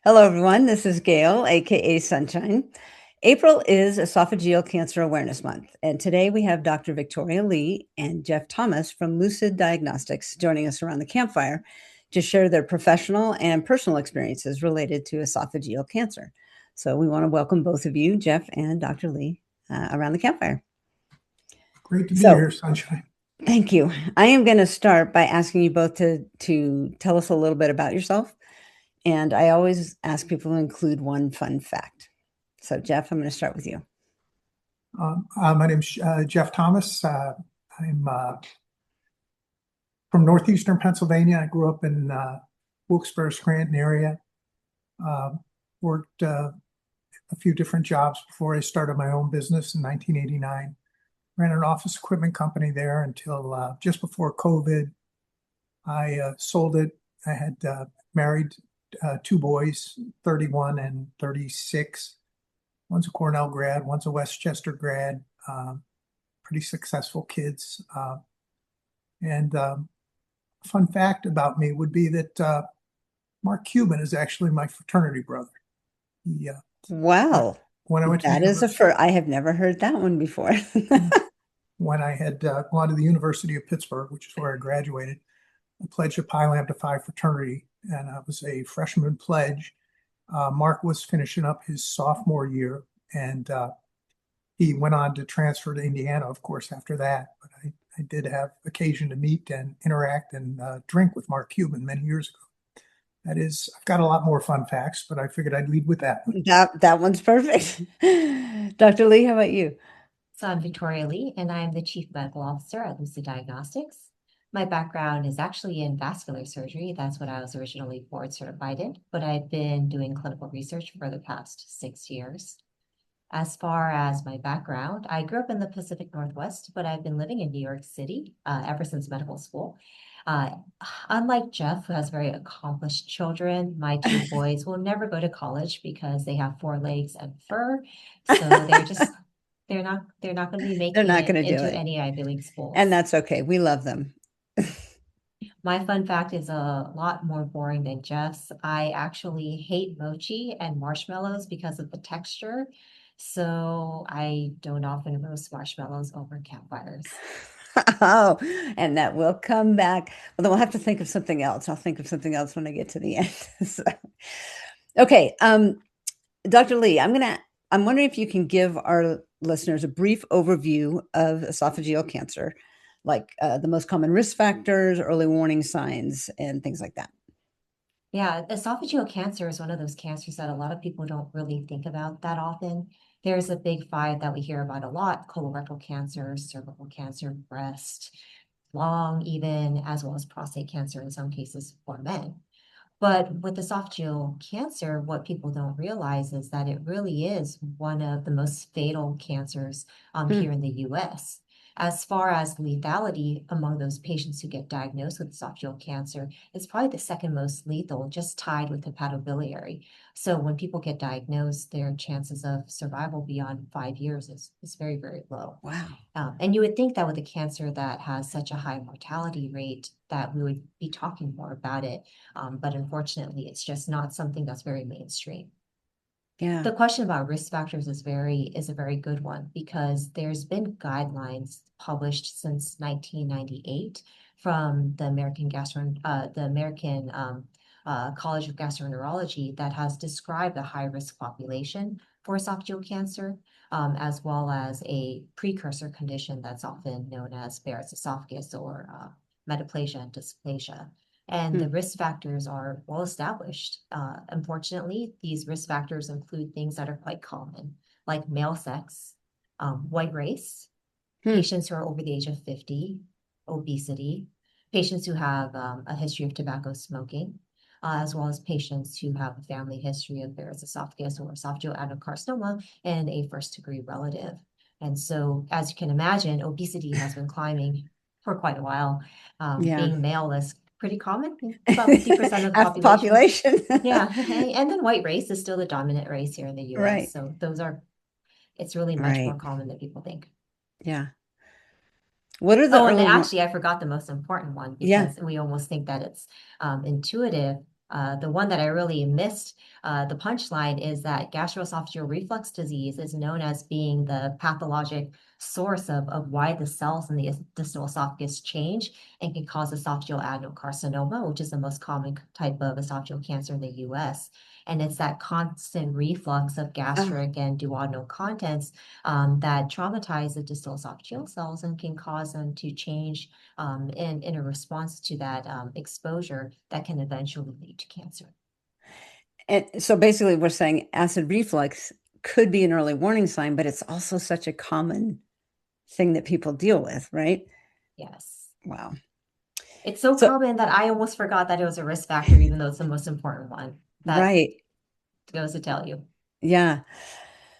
Hello, everyone. This is Gail, aka Sunshine. April is Esophageal Cancer Awareness Month, and today we have Dr. Victoria Lee and Jeff Thomas from Lucid Diagnostics joining us around the campfire to share their professional and personal experiences related to esophageal cancer. So we want to welcome both of you, Jeff and Dr. Lee, around the campfire. Great to be So, here, Sunshine. thank you. I am going to start by asking you both to tell us a little bit about yourself. And I always ask people to include one fun fact. So, Jeff, I'm going to start with you. My name's Jeff Thomas. I'm from northeastern Pennsylvania. I grew up in Wilkes-Barre, Scranton area. Worked a few different jobs before I started my own business in 1989. Ran an office equipment company there until just before COVID. I sold it. I had married two boys, 31 and 36. One's a Cornell grad, one's a Westchester grad, pretty successful kids. Fun fact about me would be that Mark Cuban is actually my fraternity brother. He, Wow. when I went to That is a first. I have never heard that one before. when I had gone to the University of Pittsburgh, which is where I graduated, I pledged a Pi Lambda Phi fraternity, and I was a freshman pledge. Mark was finishing up his sophomore year, and he went on to transfer to Indiana, of course, after that. But I did have occasion to meet and interact and drink with Mark Cuban many years ago. That is, I've got a lot more fun facts, but I figured I'd lead with that one. That one's perfect. Dr. Lee, how about you? So I'm Victoria Lee, and I'm the Chief Medical Officer at Lucid Diagnostics. My background is actually in vascular surgery. That's what I was originally board certified in, but I've been doing clinical research for the past 6 years. As far as my background, I grew up in the Pacific Northwest, but I've been living in New York City ever since medical school. Unlike Jeff, who has very accomplished children, my two boys will never go to college because they have 4 legs and fur. So they're not going to be making not it going to do into it. any Ivy League schools. And that's okay. We love them. My fun fact is a lot more boring than Jeff's. I actually hate mochi and marshmallows because of the texture. So I don't often roast marshmallows over campfires. Oh, and that will come back. Well, then we'll have to think of something else. I'll think of something else when I get to the end. So, okay, Dr. Lee, I'm wondering if you can give our listeners a brief overview of esophageal cancer, like the most common risk factors, early warning signs, and things like that. Yeah, esophageal cancer is one of those cancers that a lot of people don't really think about that often. There's a big five that we hear about a lot: colorectal cancer, cervical cancer, breast, lung even, as well as prostate cancer in some cases for men. But with esophageal cancer, what people don't realize is that it really is one of the most fatal cancers here in the US. As far as lethality among those patients who get diagnosed with esophageal cancer, it's probably the second most lethal, just tied with hepatobiliary. So when people get diagnosed, their chances of survival beyond 5 years is very, very low. Wow. And you would think that with a cancer that has such a high mortality rate, that we would be talking more about it. But unfortunately, it's just not something that's very mainstream. Yeah. The question about risk factors is a very good one, because there's been guidelines published since 1998 from the American College of Gastroenterology that has described the high risk population for esophageal cancer, as well as a precursor condition that's often known as Barrett's esophagus or metaplasia and dysplasia. And the risk factors are well established. Unfortunately, these risk factors include things that are quite common, like male sex, white race, patients who are over the age of 50, obesity, patients who have a history of tobacco smoking, as well as patients who have a family history of Barrett's esophagus or esophageal adenocarcinoma and a first-degree relative. And so, as you can imagine, obesity has been climbing for quite a while. Being male is pretty common, about 50% of the population. Yeah, and then white race is still the dominant race here in the US. Right. So it's really much more common than people think. Yeah. What are the and actually, I forgot the most important one, because we almost think that it's intuitive. The one that I really missed, the punchline is that gastroesophageal reflux disease is known as being the pathologic source of why the cells in the distal esophagus change and can cause esophageal adenocarcinoma, which is the most common type of esophageal cancer in the US. And it's that constant reflux of Oh, gastric and duodenal contents that traumatize the distal esophageal cells and can cause them to change in a response to that exposure that can eventually lead to cancer. and so basically we're saying acid reflux could be an early warning sign, but it's also such a common thing that people deal with, right? Yes. Wow. It's so So, common that I almost forgot that it was a risk factor, even though it's the most important one. That right. goes to tell you. Yeah.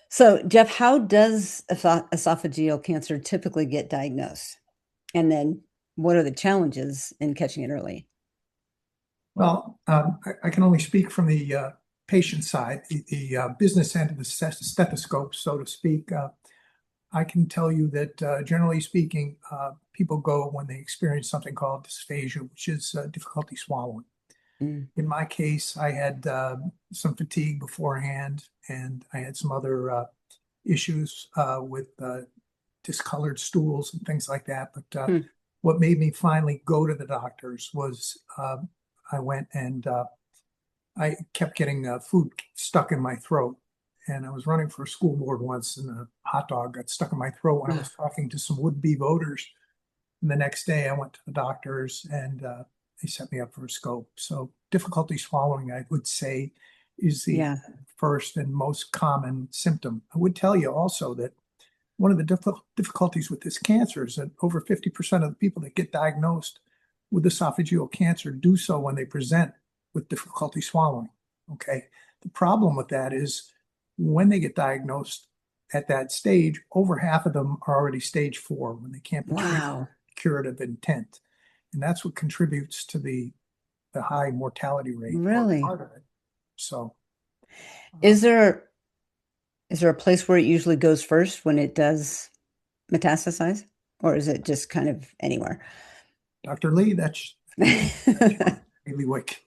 So, Jeff, how does esophageal cancer typically get diagnosed? And then what are the challenges in catching it early? Well, I can only speak from the patient side, the business end of the stethoscope, so to speak. I can tell you that generally speaking, people go when they experience something called dysphagia, which is difficulty swallowing. Mm, In my case, I had some fatigue beforehand, and I had some other issues with discolored stools and things like that. But hmm, what made me finally go to the doctors was I went and I kept getting food stuck in my throat. And I was running for a school board once, and a hot dog got stuck in my throat when I oh, was talking to some would-be voters. And the next day, I went to the doctors, and they set me up for a scope. So difficulty swallowing, I would say, is the yeah. first and most common symptom. I would tell you also that one of the difficulties with this cancer is that over 50% of the people that get diagnosed with esophageal cancer do so when they present with difficulty swallowing. Okay. The problem with that is when they get diagnosed at that stage, over half of them are already stage 4 when they can't be treated Wow. with curative intent. And that's what contributes to the high mortality rate or Really? part of it. So, uh, Is there is there a place where it usually goes first when it does metastasize, or is it just kind of anywhere? Dr. Lee, that's your bailiwick.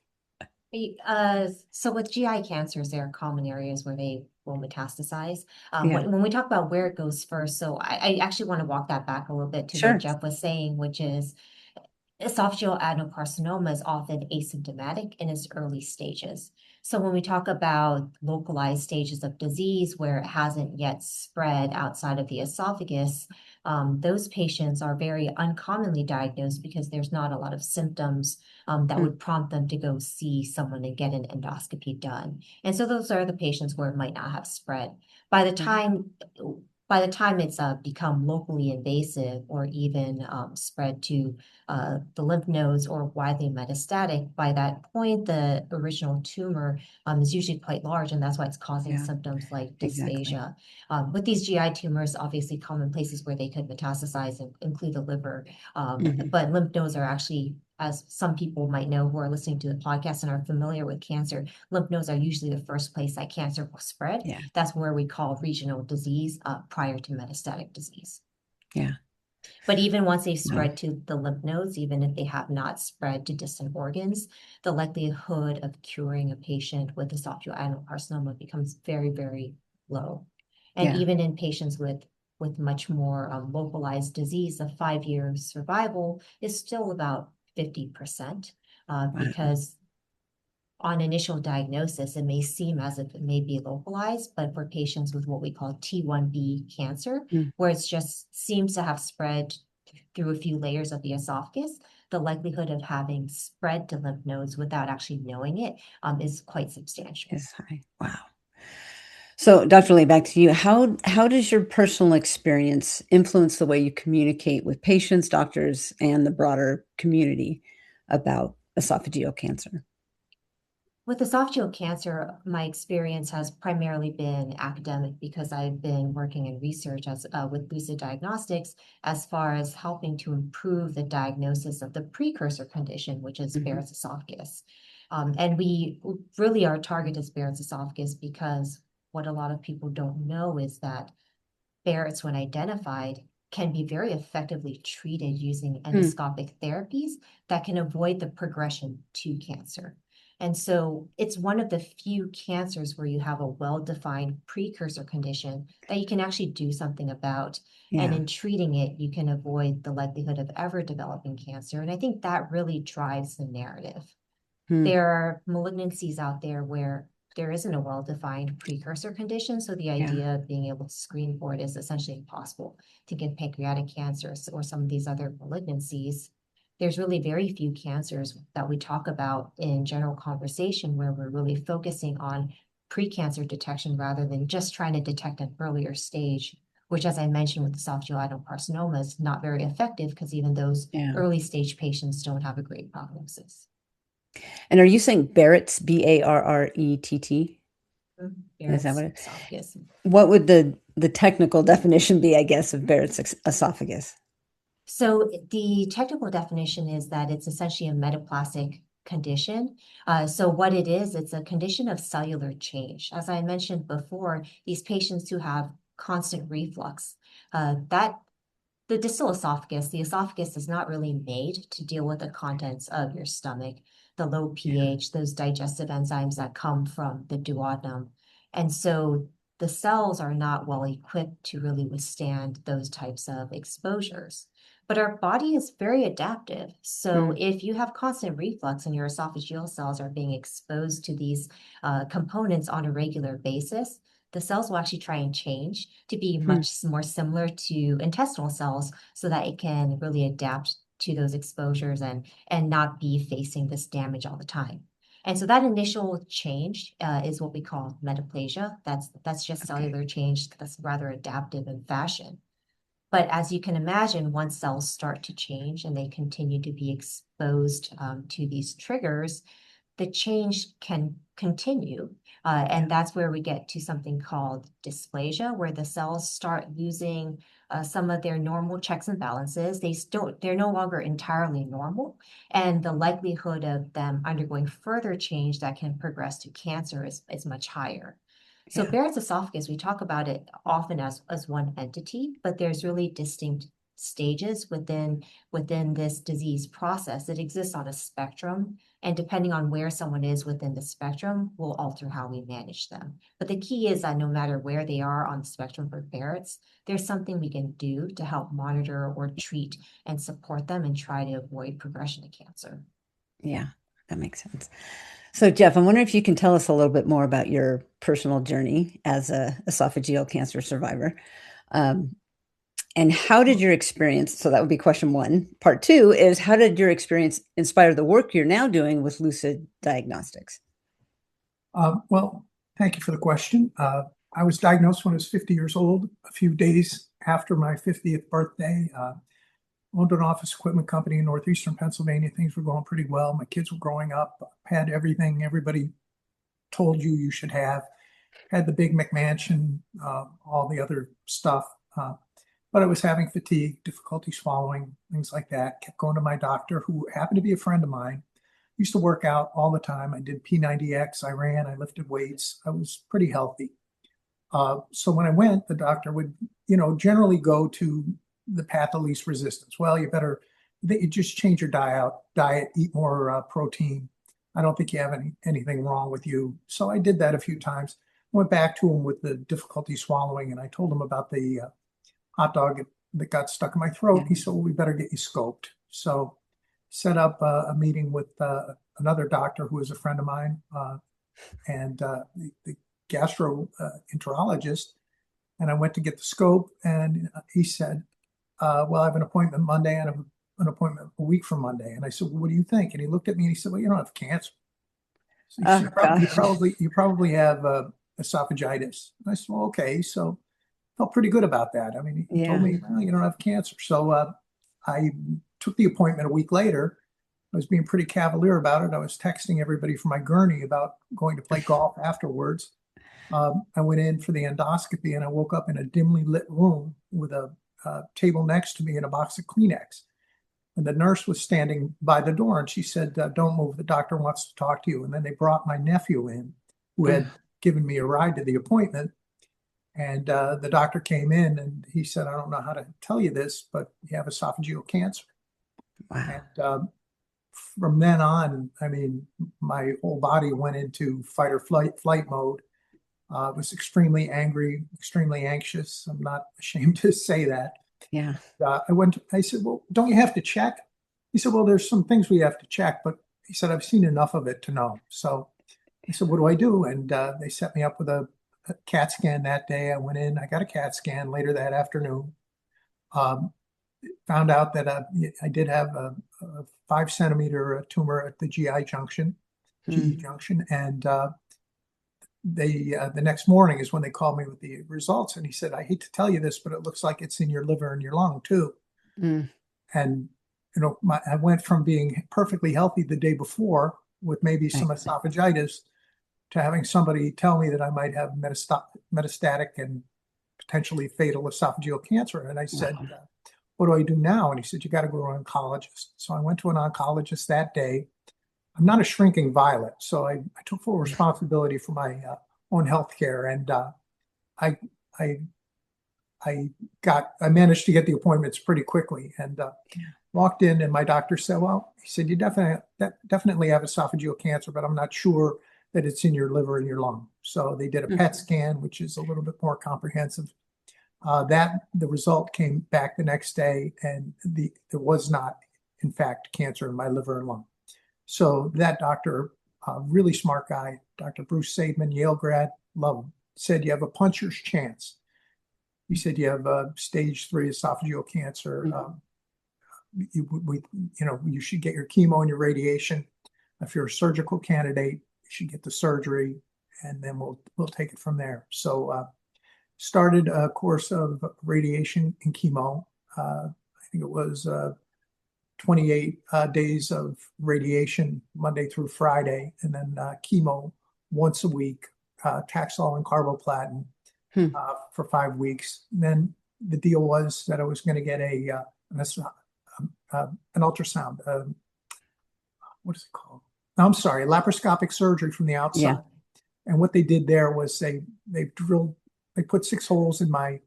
So with GI cancers, there are common areas where they will metastasize. Yeah, When we talk about where it goes first, so I actually want to walk that back a little bit to what sure. Jeff was saying, which is esophageal adenocarcinoma is often asymptomatic in its early stages. So when we talk about localized stages of disease where it hasn't yet spread outside of the esophagus, those patients are very uncommonly diagnosed because there's not a lot of symptoms that Hmm, would prompt them to go see someone and get an endoscopy done. And so those are the patients where it might not have spread. By the right. time by the time it's become locally invasive or even spread to the lymph nodes or widely metastatic, by that point, the original tumor is usually quite large, and that's why it's causing Yeah, symptoms like exactly. dysphagia. With these GI tumors, obviously common places where they could metastasize and include the liver, Mhm. but lymph nodes are actually, as some people might know who are listening to the podcast and are familiar with cancer, lymph nodes are usually the first place that cancer will spread. Yeah, That's where we call regional disease prior to metastatic disease. yeah. But even once they've Wow. spread to the lymph nodes, even if they have not spread to distant organs, the likelihood of curing a patient with esophageal adenocarcinoma becomes very, very low. And Yeah, even in patients with much more localized disease, the 5-year survival is still about 50%, wow. because on initial diagnosis, it may seem as if it may be localized, but for patients with what we call T1B cancer, Mm, where it just seems to have spread through a few layers of the esophagus, the likelihood of having spread to lymph nodes without actually knowing it is quite substantial. is high. Wow. So, Dr. Lee, back to you. How does your personal experience influence the way you communicate with patients, doctors, and the broader community about esophageal cancer? With esophageal cancer, my experience has primarily been academic because I've been working in research with Lucid Diagnostics as far as helping to improve the diagnosis of the precursor condition, which is Mhm. Barrett's esophagus. And we really our target is Barrett's esophagus because what a lot of people don't know is that Barrett's, when identified, can be very effectively treated using Hmm, endoscopic therapies that can avoid the progression to cancer. And so it's one of the few cancers where you have a well-defined precursor condition that you can actually do something about. And Yeah. in treating it, you can avoid the likelihood of ever developing cancer. And I think that really drives the narrative. Hmm. There are malignancies out there where there isn't a well-defined precursor condition. So the Yeah. idea of being able to screen for it is essentially impossible. Think of pancreatic cancer or some of these other malignancies. There's really very few cancers that we talk about in general conversation where we're really focusing on precancer detection rather than just trying to detect an earlier stage, which, as I mentioned with esophageal adenocarcinoma, is not very effective because even those Yeah. early stage patients don't have a great prognosis. And are you saying Barrett's, Barrett? Is that Barrett's what it? esophagus. What would the technical definition be, I guess, of Barrett's esophagus? So the technical definition is that it's essentially a metaplastic condition. So what it is, it's a condition of cellular change. As I mentioned before, these patients who have constant reflux, that the distal esophagus, the esophagus is not really made to deal with the contents of your stomach, the low Yeah. pH, those digestive enzymes that come from the duodenum. And so the cells are not well equipped to really withstand those types of exposures. But our body is very adaptive. So Hmm. if you have constant reflux and your esophageal cells are being exposed to these components on a regular basis, the cells will actually try and change to be Hmm. much more similar to intestinal cells so that it can really adapt to those exposures and not be facing this damage all the time. And so that initial change is what we call metaplasia. That's just Okay. cellular change that's rather adaptive in fashion. But as you can imagine, once cells start to change and they continue to be exposed to these triggers, the change can continue. Yeah. And that's where we get to something called dysplasia, where the cells start losing some of their normal checks and balances. They're no longer entirely normal. And the likelihood of them undergoing further change that can progress to cancer is much higher. So Yeah. Barrett's esophagus, we talk about it often as one entity, but there's really distinct stages within this disease process. It exists on a spectrum, and depending on where someone is within the spectrum will alter how we manage them. But the key is that no matter where they are on the spectrum for Barrett's, there's something we can do to help monitor or treat and support them and try to avoid progression to cancer. Yeah. That makes sense. So, Jeff, I'm wondering if you can tell us a little bit more about your personal journey as a esophageal cancer survivor. Um, and how did your experience, so that would be question one. Part two is, how did your experience inspire the work you're now doing with Lucid Diagnostics? Well, thank you for the question. I was diagnosed when I was 50 years old, a few days after my 50th birthday. Owned an office equipment company in northeastern Pennsylvania. Things were going pretty well. My kids were growing up, had everything everybody told you should have, had the big McMansion, all the other stuff. But I was having fatigue, difficulty swallowing, things like that. Kept going to my doctor, who happened to be a friend of mine. Used to work out all the time. I did P90X, I ran, I lifted weights. I was pretty healthy. So when I went, the doctor would, generally go to the path of least resistance. Well, you just change your diet, eat more protein. I don't think you have anything wrong with you. So I did that a few times. Went back to him with the difficulty swallowing, and I told him about the hot dog that got stuck in my throat. Yeah. He said, well, we better get you scoped. So set up a meeting with another doctor who is a friend of mine, and the gastroenterologist. And I went to get the scope, and he said, well, I have an appointment Monday and an appointment a week from Monday. And I said, well, what do you think? And he looked at me and he said, well, you don't have cancer. So Oh, gosh. you probably have esophagitis. And I said, well, okay. So felt pretty good about that. I mean, he told Yeah. me, well, you don't have cancer. So I took the appointment a week later. I was being pretty cavalier about it. I was texting everybody from my gurney about going to play golf afterwards. I went in for the endoscopy, and I woke up in a dimly lit room with a table next to me and a box of Kleenex. And the nurse was standing by the door, and she said, don't move. The doctor wants to talk to you. And then they brought my nephew in, who had given me a ride to the appointment. And the doctor came in, and he said, I don't know how to tell you this, but you have esophageal cancer. Wow. And from then on, I mean, my whole body went into fight or flight mode. I was extremely angry, extremely anxious. I'm not ashamed to say that. Yeah. I said, well, don't you have to check? He said, well, there's some things we have to check, but he said, I've seen enough of it to know. So I said, what do I do? And they set me up with a CAT scan that day. I went in, I got a CAT scan later that afternoon. Found out that I did have a 5 centimeter tumor at the GE junction, and the next morning is when they called me with the results, and he said, I hate to tell you this, but it looks like it's in your liver and your lung too. And I went from being perfectly healthy the day before with maybe some esophagitis to having somebody tell me that I might have metastatic and potentially fatal esophageal cancer. And I said, what do I do now? And he said, you got to go to an oncologist. So I went to an oncologist that day. I'm not a shrinking violet, so I took full responsibility for my own health care. And I managed to get the appointments pretty quickly, and walked in, and my doctor said, well, he said, you definitely have esophageal cancer, but I'm not sure that it's in your liver and your lung. So they did a PET scan, which is a little bit more comprehensive. The result came back the next day, and there was not, in fact, cancer in my liver and lung. So that doctor, really smart guy, Dr. Bruce Seidman, Yale grad, love him, said, you have a puncher's chance. He said, you have stage 3 esophageal cancer. You should get your chemo and your radiation. If you're a surgical candidate, you should get the surgery, and then we'll take it from there. So started a course of radiation and chemo. I think it was 28 days of radiation Monday through Friday, and then chemo once a week, Taxol and carboplatin for 5 weeks. And then the deal was that I was going to get an ultrasound. What is it called? I'm sorry, laparoscopic surgery from the outside. Yeah. And what they did there was they put 6 holes in my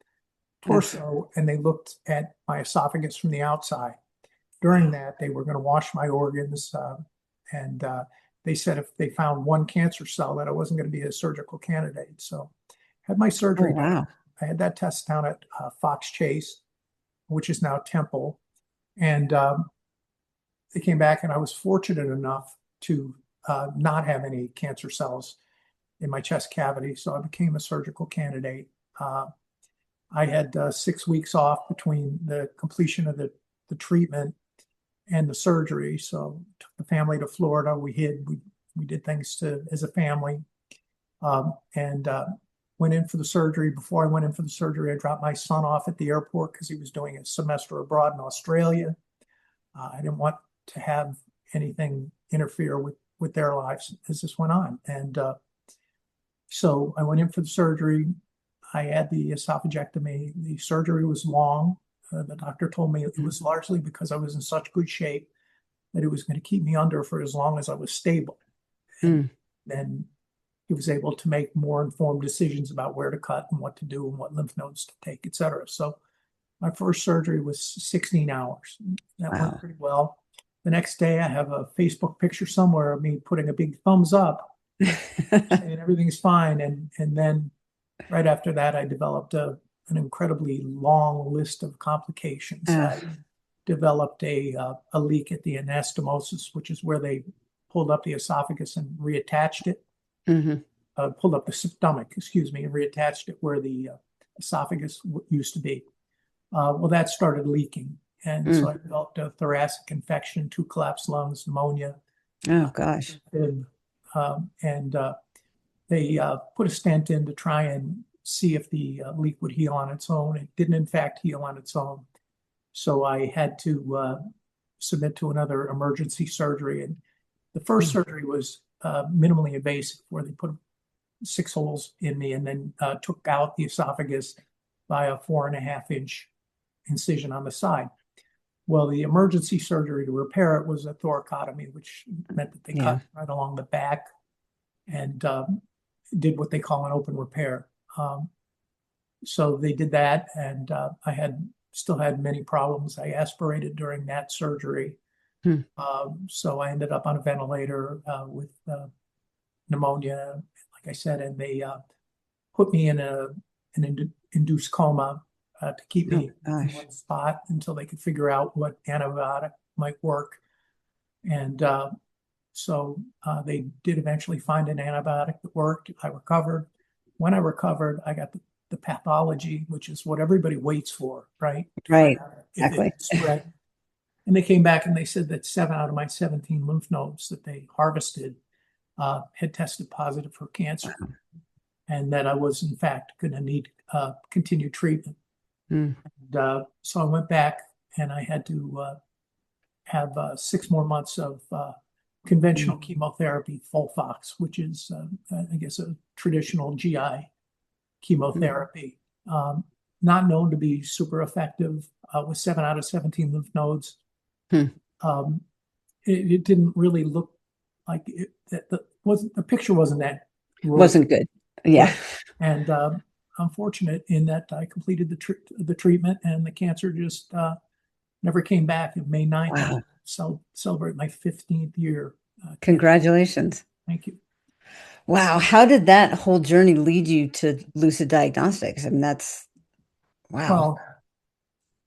torso, and they looked at my esophagus from the outside. During that, they were going to wash my organs, and they said if they found one cancer cell that I wasn't going to be a surgical candidate. So had my surgery done. I had that test down at Fox Chase, which is now Temple. And they came back, and I was fortunate enough to not have any cancer cells in my chest cavity. So I became a surgical candidate. I had 6 weeks off between the completion of the treatment and the surgery. So took the family to Florida. We did things as a family, and went in for the surgery. Before I went in for the surgery, I dropped my son off at the airport because he was doing a semester abroad in Australia. I didn't want to have anything interfere with their lives as this went on. And so I went in for the surgery. I had the esophagectomy. The surgery was long. The doctor told me it was largely because I was in such good shape that it was going to keep me under for as long as I was stable. And then he was able to make more informed decisions about where to cut and what to do and what lymph nodes to take, et cetera. So my first surgery was 16 hours. That went pretty well. The next day, I have a Facebook picture somewhere of me putting a big thumbs up saying everything's fine. And then right after that, I developed an incredibly long list of complications. I developed a leak at the anastomosis, which is where they pulled up the esophagus and reattached it. Pulled up the stomach, and reattached it where the esophagus used to be. Well, that started leaking. And so I developed a thoracic infection, 2 collapsed lungs, pneumonia. Oh, gosh. And they put a stent in to try and see if the leak would heal on its own. It didn't, in fact, heal on its own. So I had to submit to another emergency surgery. And the first surgery was minimally invasive, where they put 6 holes in me and then took out the esophagus by a 4.5-inch incision on the side. Well, the emergency surgery to repair it was a thoracotomy, which meant that they cut right along the back and did what they call an open repair. So they did that, and I still had many problems. I aspirated during that surgery. Hmm. So I ended up on a ventilator with pneumonia, like I said, and they put me in an induced coma to keep Oh, me in gosh. one spot until they could figure out what antibiotic might work. And they did eventually find an antibiotic that worked. I recovered. When I recovered, I got the pathology, which is what everybody waits for, right? To find Right. out if it Exactly. spread. And they came back and they said that 7 out of my 17 lymph nodes that they harvested had tested positive for cancer, Wow. and that I was, in fact, going to need continued treatment. Hmm. And, so I went back and I had to have 6 more months of conventional chemotherapy, Folfox, which is, I guess, a traditional GI chemotherapy. Not known to be super effective with 7 out of 17 lymph nodes. Hmm. It didn't really look like it. The picture wasn't that Wasn't good. Yeah. right. And I'm fortunate in that I completed the treatment, and the cancer just never came back. In May 9th, Wow. so celebrate my 15th year. Congratulations. Thank you. Wow. How did that whole journey lead you to Lucid Diagnostics? I mean, that's wow.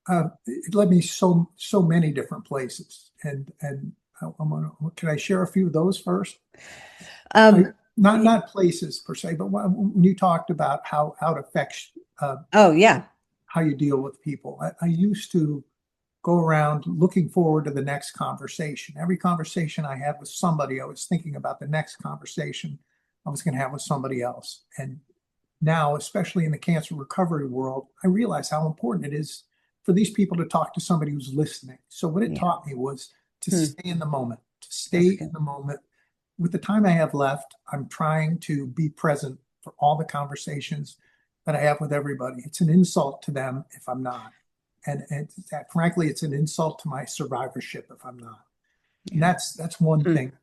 Well, it led me so many different places, and can I share a few of those first? Um, Not places per se, but when you talked about how it affects oh, yeah. how you deal with people. I used to go around looking forward to the next conversation. Every conversation I had with somebody, I was thinking about the next conversation I was going to have with somebody else. And now, especially in the cancer recovery world, I realize how important it is for these people to talk to somebody who's listening. So what it Yeah. taught me was to Hmm. stay in the moment, to That's stay good. in the moment. With the time I have left, I'm trying to be present for all the conversations that I have with everybody. It's an insult to them if I'm not. And frankly, it's an insult to my survivorship if I'm not. And Yeah. that's one Hmm. thing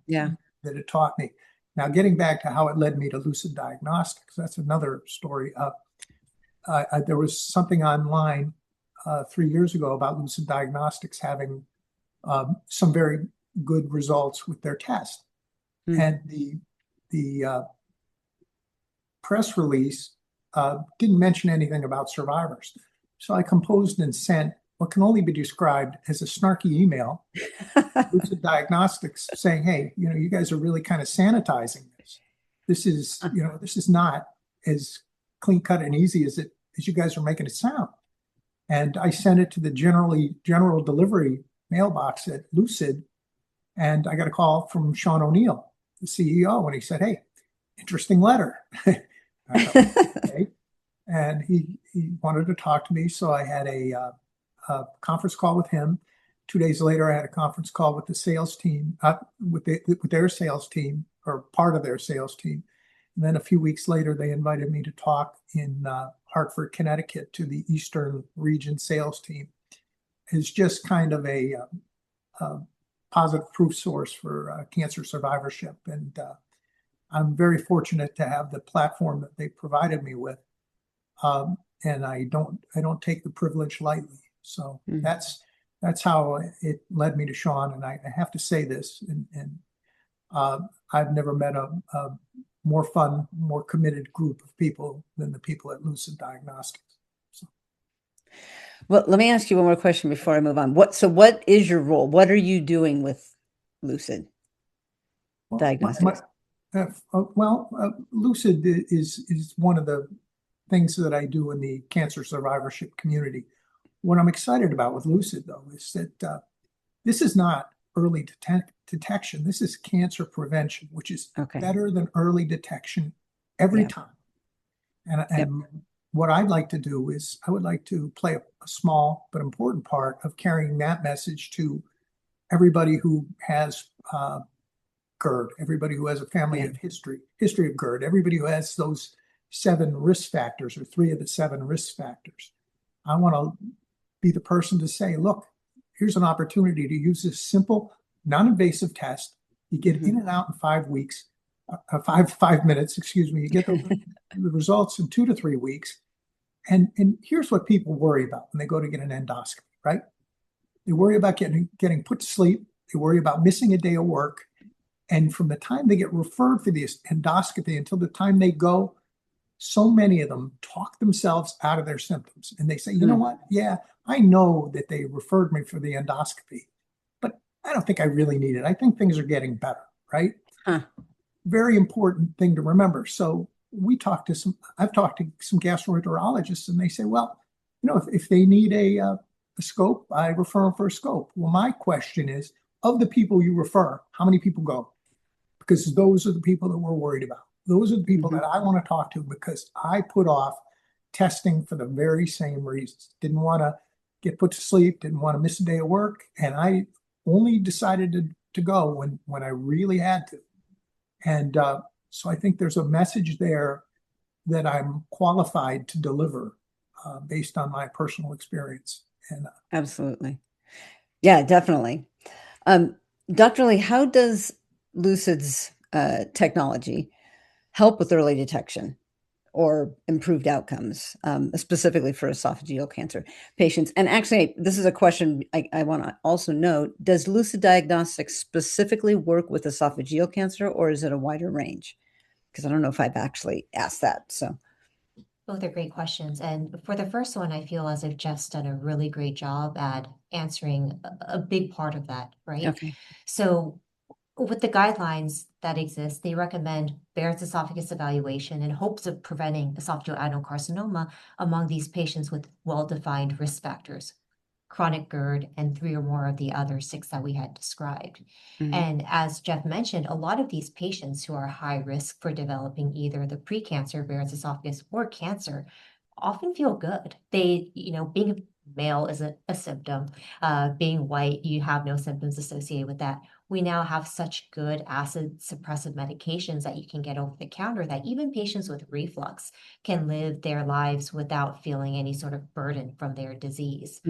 Yeah. that it taught me. Now, getting back to how it led me to Lucid Diagnostics, that's another story. There was something online 3 years ago about Lucid Diagnostics having some very good results with their test. Hmm. And the press release didn't mention anything about survivors. So I composed and sent what can only be described as a snarky email to Lucid Diagnostics saying, "Hey, you guys are really kind of sanitizing this. This is not as clean cut and easy as you guys are making it sound." And I sent it to the general delivery mailbox at Lucid, and I got a call from Sean O'Neill, the CEO, and he said, "Hey, interesting letter." I thought, okay. And he wanted to talk to me, so I had a conference call with him. 2 days later, I had a conference call with the sales team, with their sales team, or part of their sales team. And then a few weeks later, they invited me to talk in Hartford, Connecticut, to the Eastern Region sales team. It's just kind of a positive proof source for cancer survivorship, and I'm very fortunate to have the platform that they provided me with, and I don't take the privilege lightly. So Hmm. that's how it led me to Sean. And I have to say this, and I've never met a more fun, more committed group of people than the people at Lucid Diagnostics. So, Well, let me ask you one more question before I move on. What is your role? What are you doing with Lucid well, Diagnostics? Lucid is one of the things that I do in the cancer survivorship community. What I'm excited about with Lucid, though, is that this is not early detection. This is cancer prevention, which is Okay. better than early detection every Yep. time. And Yep. what I'd like to do is I would like to play a small but important part of carrying that message to everybody who has GERD, everybody who has a family Yeah. of history of GERD, everybody who has those 7 risk factors or 3 of the 7 risk factors. I want to be the person to say, look, here's an opportunity to use this simple, non-invasive test. You get in and out in 5 weeks, 5 minutes, excuse me. You get the results in 2 to 3 weeks. And here's what people worry about when they go to get an endoscopy, right? They worry about getting put to sleep. They worry about missing a day of work. And from the time they get referred for the endoscopy until the time they go, so many of them talk themselves out of their symptoms. And they say, you know what? Yeah, I know that they referred me for the endoscopy, but I don't think I really need it. I think things are getting better, right? Huh. Very important thing to remember. So I've talked to some gastroenterologists, and they say, well, if they need a scope, I refer them for a scope. Well, my question is, of the people you refer, how many people go? Because those are the people that we're worried about. Those are the people that I want to talk to, because I put off testing for the very same reasons. Didn't want to get put to sleep, didn't want to miss a day of work. And I only decided to go when I really had to. And so I think there's a message there that I'm qualified to deliver based on my personal experience. And Absolutely. Yeah, definitely. Dr. Lee, how does Lucid's technology help with early detection or improved outcomes, specifically for esophageal cancer patients? And actually, this is a question I want to also note. Does Lucid Diagnostics specifically work with esophageal cancer, or is it a wider range? Because I don't know if I've actually asked that. So, Both are great questions. And for the first one, I feel as if Jeff's done a really great job at answering a big part of that, right? okay. So with the guidelines that exist, they recommend Barrett's esophagus evaluation in hopes of preventing esophageal adenocarcinoma among these patients with well-defined risk factors, chronic GERD, and 3 or more of the other 6 that we had described. And as Jeff mentioned, a lot of these patients who are high risk for developing either the precancer, Barrett's esophagus, or cancer often feel good. They, being male isn't a symptom. Being white, you have no symptoms associated with that. We now have such good acid suppressive medications that you can get over the counter that even patients with reflux can live their lives without feeling any sort of burden from their disease.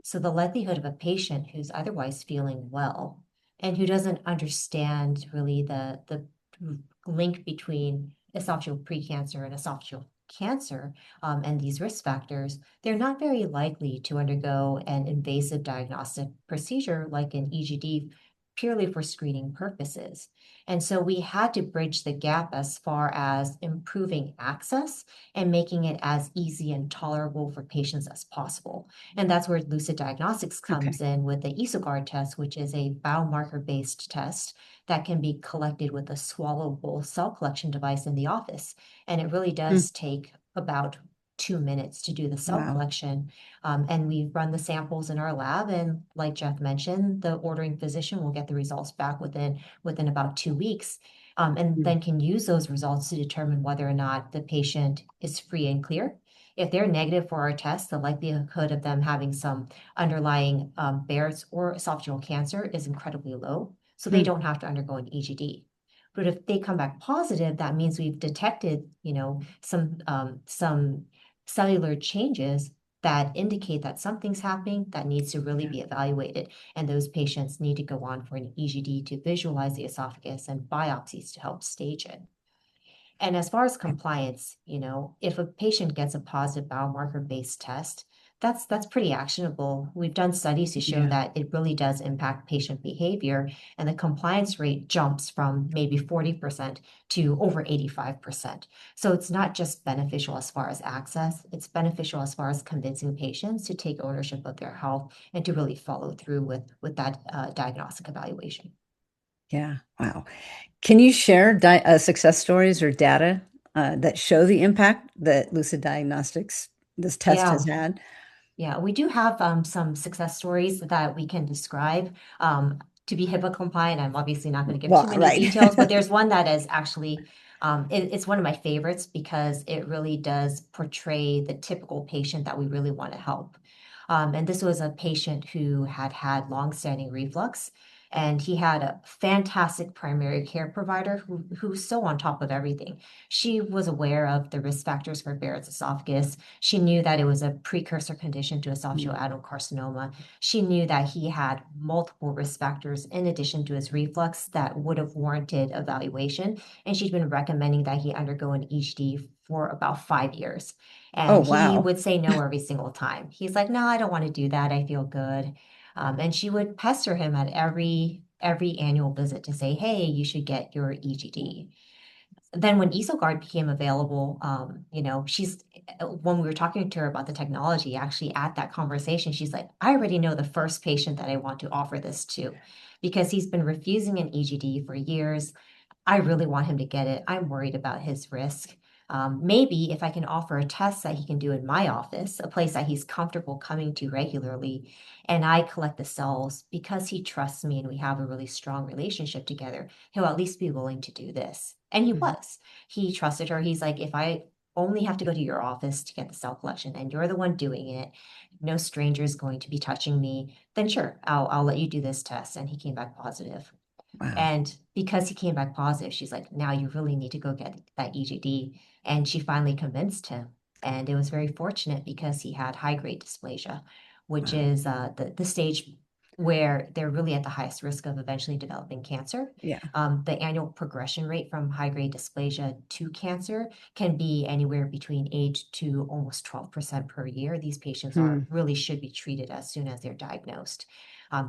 So the likelihood of a patient who's otherwise feeling well and who doesn't understand really the link between esophageal precancer and esophageal cancer and these risk factors, they're not very likely to undergo an invasive diagnostic procedure like an EGD purely for screening purposes. And so we had to bridge the gap as far as improving access and making it as easy and tolerable for patients as possible. And that's where Lucid Diagnostics comes in with the EsoGuard test, which is a biomarker-based test that can be collected with a swallowable cell collection device in the office. And it really does take about 2 minutes to do the cell collection. And we run the samples in our lab. And like Jeff mentioned, the ordering physician will get the results back within about 2 weeks. And then can use those results to determine whether or not the patient is free and clear. If they're negative for our test, the likelihood of them having some underlying Barrett's or esophageal cancer is incredibly low. So they don't have to undergo an EGD. But if they come back positive, that means we've detected, some cellular changes that indicate that something's happening that needs to really be evaluated. And those patients need to go on for an EGD to visualize the esophagus and biopsies to help stage it. And as far as compliance, if a patient gets a positive biomarker-based test, that's pretty actionable. We've done studies to show that it really does impact patient behavior, and the compliance rate jumps from maybe 40% to over 85%. So it's not just beneficial as far as access, it's beneficial as far as convincing patients to take ownership of their health and to really follow through with that diagnostic evaluation. Yeah. Wow. Can you share success stories or data that show the impact that Lucid Diagnostics, this test, Yeah. has had? Yeah, we do have some success stories that we can describe. To be HIPAA compliant, I'm obviously not going to give too many details, but there's one that is actually, it's one of my favorites because it really does portray the typical patient that we really want to help. And this was a patient who had had longstanding reflux, and he had a fantastic primary care provider who's so on top of everything. She was aware of the risk factors for Barrett's esophagus. She knew that it was a precursor condition to esophageal adenocarcinoma. She knew that he had multiple risk factors in addition to his reflux that would have warranted evaluation. And she'd been recommending that he undergo an EGD for about 5 years. And he would say no every single time. He's like, no, I don't want to do that. I feel good. And she would pester him at every annual visit to say, hey, you should get your EGD. Then when EsoGuard became available, she's when we were talking to her about the technology, actually at that conversation, she's like, I already know the first patient that I want to offer this to because he's been refusing an EGD for years. I really want him to get it. I'm worried about his risk. Maybe if I can offer a test that he can do in my office, a place that he's comfortable coming to regularly, and I collect the cells because he trusts me and we have a really strong relationship together, he'll at least be willing to do this. And he Mhm. was. He trusted her. He's like, if I only have to go to your office to get the cell collection and you're the one doing it, no stranger is going to be touching me, then sure, I'll let you do this test. And he came back positive. Wow. And because he came back positive, she's like, now you really need to go get that EGD. And she finally convinced him. And it was very fortunate because he had high-grade dysplasia, which Wow. is the stage where they're really at the highest risk of eventually developing cancer. Yeah. The annual progression rate from high-grade dysplasia to cancer can be anywhere between 8 to almost 12% per year. These patients Hmm. really should be treated as soon as they're diagnosed.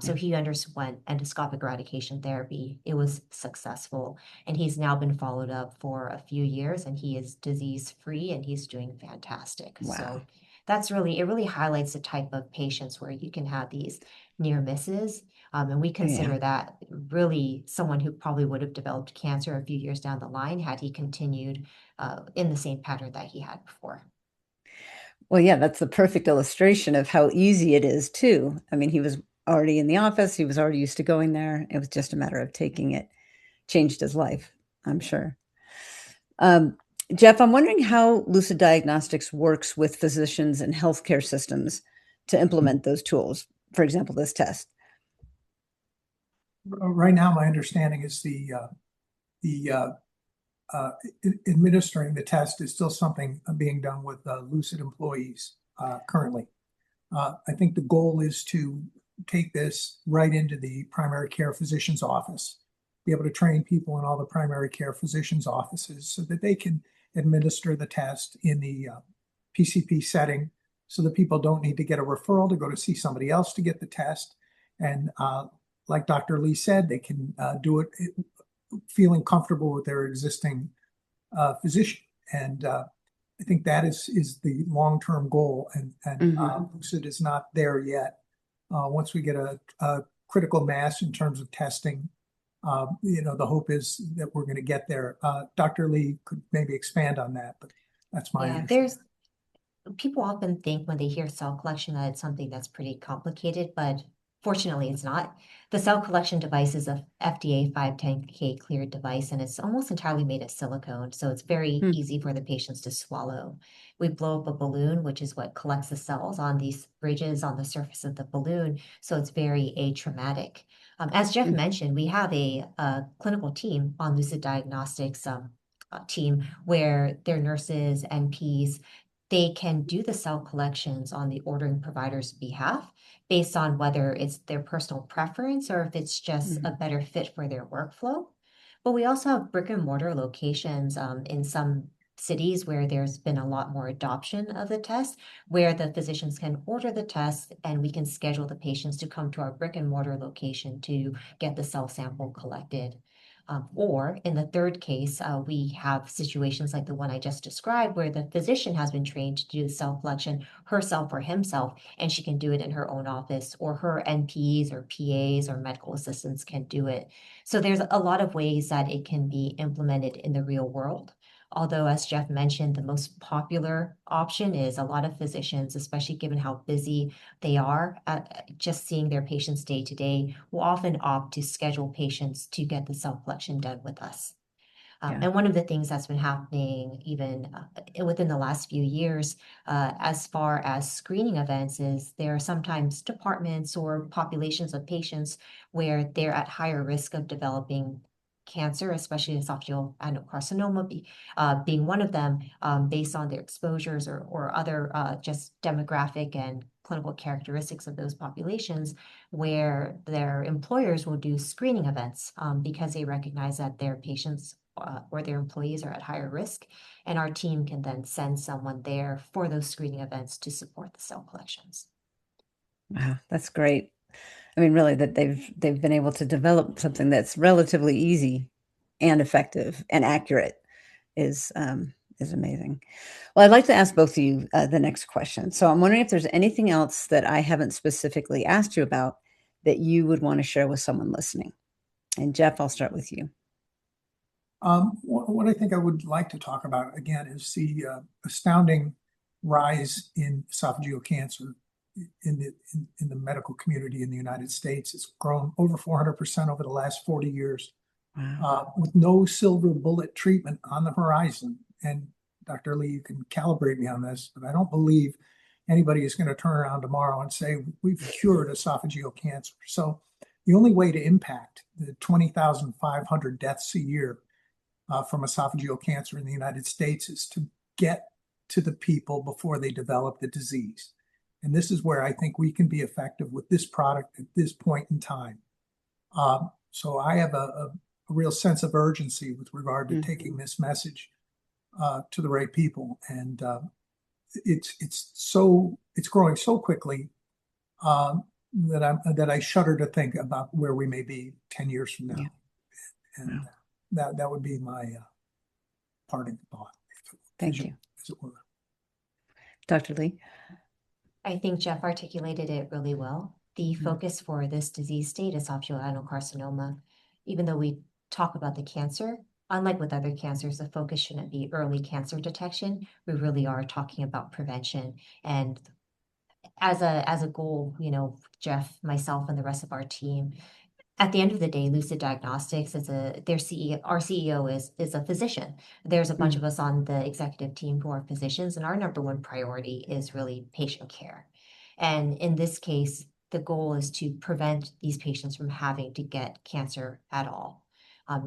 So Yeah. he underwent endoscopic eradication therapy. It was successful, and he's now been followed up for a few years, and he is disease-free, and he's doing fantastic. Wow. So it really highlights the type of patients where you can have these near misses. And we Yeah. consider that really someone who probably would have developed cancer a few years down the line had he continued in the same pattern that he had before. Well, yeah, that's the perfect illustration of how easy it is too. I mean, he was already in the office. He was already used to going there. It was just a matter of taking it. Changed his life, I'm sure. Um, Jeff, I'm wondering how Lucid Diagnostics works with physicians and healthcare systems to implement those tools. For example, this test. Right now, my understanding is the administering the test is still something being done with Lucid employees currently. I think the goal is to take this right into the primary care physician's office, be able to train people in all the primary care physicians' offices so that they can administer the test in the PCP setting so that people don't need to get a referral to go to see somebody else to get the test. And like Dr. Lee said, they can do it feeling comfortable with their existing physician. And I think that is the long-term goal, and Mhm. Lucid is not there yet. Once we get a critical mass in terms of testing, the hope is that we're going to get there. Dr. Lee could maybe expand on that, but that's my Yeah, understanding. people often think when they hear cell collection that it's something that's pretty complicated, but fortunately it's not. The cell collection device is a FDA 510(k) cleared device, and it's almost entirely made of silicone, so it's very Hmm. easy for the patients to swallow. We blow up a balloon, which is what collects the cells on these bridges on the surface of the balloon, so it's very atraumatic. As Jeff Hmm. mentioned, we have a clinical team on Lucid Diagnostics team where their nurses, NPs, they can do the cell collections on the ordering provider's behalf based on whether it's their personal preference or if it's just a Mhm. better fit for their workflow. But we also have brick and mortar locations in some cities where there's been a lot more adoption of the test, where the physicians can order the test and we can schedule the patients to come to our brick and mortar location to get the cell sample collected. Or in the third case, we have situations like the one I just described, where the physician has been trained to do the cell collection herself or himself, and she can do it in her own office, or her NPs or PAs or medical assistants can do it. So there's a lot of ways that it can be implemented in the real world. Although, as Jeff mentioned, the most popular option is a lot of physicians, especially given how busy they are at just seeing their patients day to day, will often opt to schedule patients to get the cell collection done with us. Yeah. And one of the things that's been happening even within the last few years, as far as screening events, is there are sometimes departments or populations of patients where they're at higher risk of developing cancer, especially esophageal adenocarcinoma being one of them, based on their exposures or other just demographic and clinical characteristics of those populations, where their employers will do screening events because they recognize that their patients or their employees are at higher risk, and our team can then send someone there for those screening events to support the cell collections. Wow, that's great. I mean, really, that they've been able to develop something that's relatively easy and effective and accurate is amazing. Well, I'd like to ask both of you the next question. So I'm wondering if there's anything else that I haven't specifically asked you about that you would want to share with someone listening. And Jeff, I'll start with you. What I think I would like to talk about again is the astounding rise in esophageal cancer in the medical community in the United States. It's grown over 400% over the last 40 years. Wow. With no silver bullet treatment on the horizon. And Dr. Lee, you can calibrate me on this, but I don't believe anybody is going to turn around tomorrow and say, we've cured esophageal cancer. So the only way to impact the 20,500 deaths a year from esophageal cancer in the United States is to get to the people before they develop the disease. And this is where I think we can be effective with this product at this point in time. So I have a real sense of urgency with regard to taking this message to the right people. And it's growing so quickly that I shudder to think about where we may be 10 years from now. Yeah. And that would be my parting thought. Thank you. As it were. Dr. Lee? I think Jeff articulated it really well. The focus for this disease state, esophageal adenocarcinoma, even though we talk about the cancer, unlike with other cancers, the focus shouldn't be early cancer detection. We really are talking about prevention. And as a goal, Jeff, myself, and the rest of our team, at the end of the day, Lucid Diagnostics is our CEO is a physician. There's a bunch of us on the executive team who are physicians, and our number one priority is really patient care. And in this case, the goal is to prevent these patients from having to get cancer at all.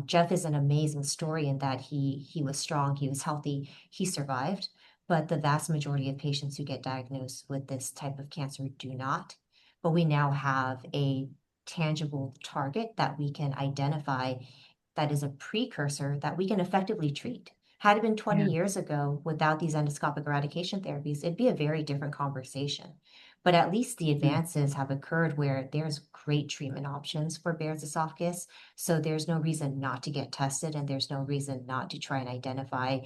Jeff is an amazing story in that he was strong, he was healthy, he survived, but the vast majority of patients who get diagnosed with this type of cancer do not. But we now have a tangible target that we can identify that is a precursor that we can effectively treat. Had it been 20 years ago without these endoscopic eradication therapies, it'd be a very different conversation. But at least the advances have occurred where there's great treatment options for Barrett's esophagus. So there's no reason not to get tested, and there's no reason not to try and identify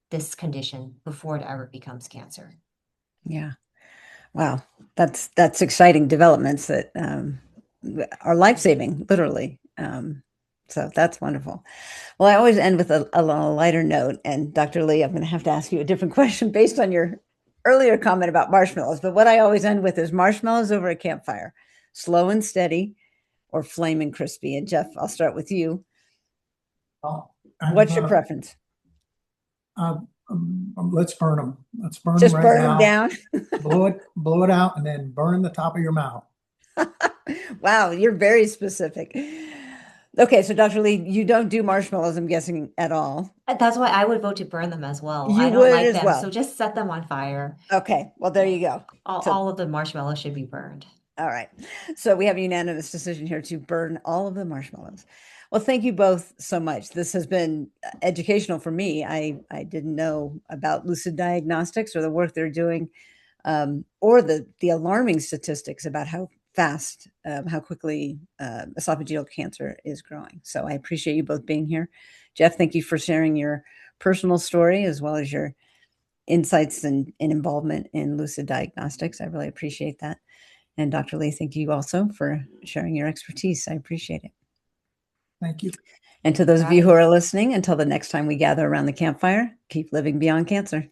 this condition before it ever becomes cancer. Yeah. Wow. That's exciting developments that are life-saving, literally. So that's wonderful. Well, I always end with a lighter note. And Dr. Lee, I'm going to have to ask you a different question based on your earlier comment about marshmallows. But what I always end with is marshmallows over a campfire, slow and steady, or flaming crispy. And Jeff, I'll start with you. What's your preference? Let's burn them. Let's burn Just them right burn now. them down. blow it out, and then burn the top of your mouth. Wow, you're very specific. Okay, so Dr. Lee, you don't do marshmallows, I'm guessing, at all. That's why I would vote to burn them as well. You I don't would like as them, well. so just set them on fire. Okay, well, there you go. All of the marshmallows should be burned. All right. So we have a unanimous decision here to burn all of the marshmallows. Well, thank you both so much. This has been educational for me. I didn't know about Lucid Diagnostics or the work they're doing, or the alarming statistics about how fast, how quickly esophageal cancer is growing. So I appreciate you both being here. Jeff, thank you for sharing your personal story as well as your insights and involvement in Lucid Diagnostics. I really appreciate that. And Dr. Lee, thank you also for sharing your expertise. I appreciate it. Thank you. And to those of you who are listening, until the next time we gather around the campfire, keep living beyond cancer.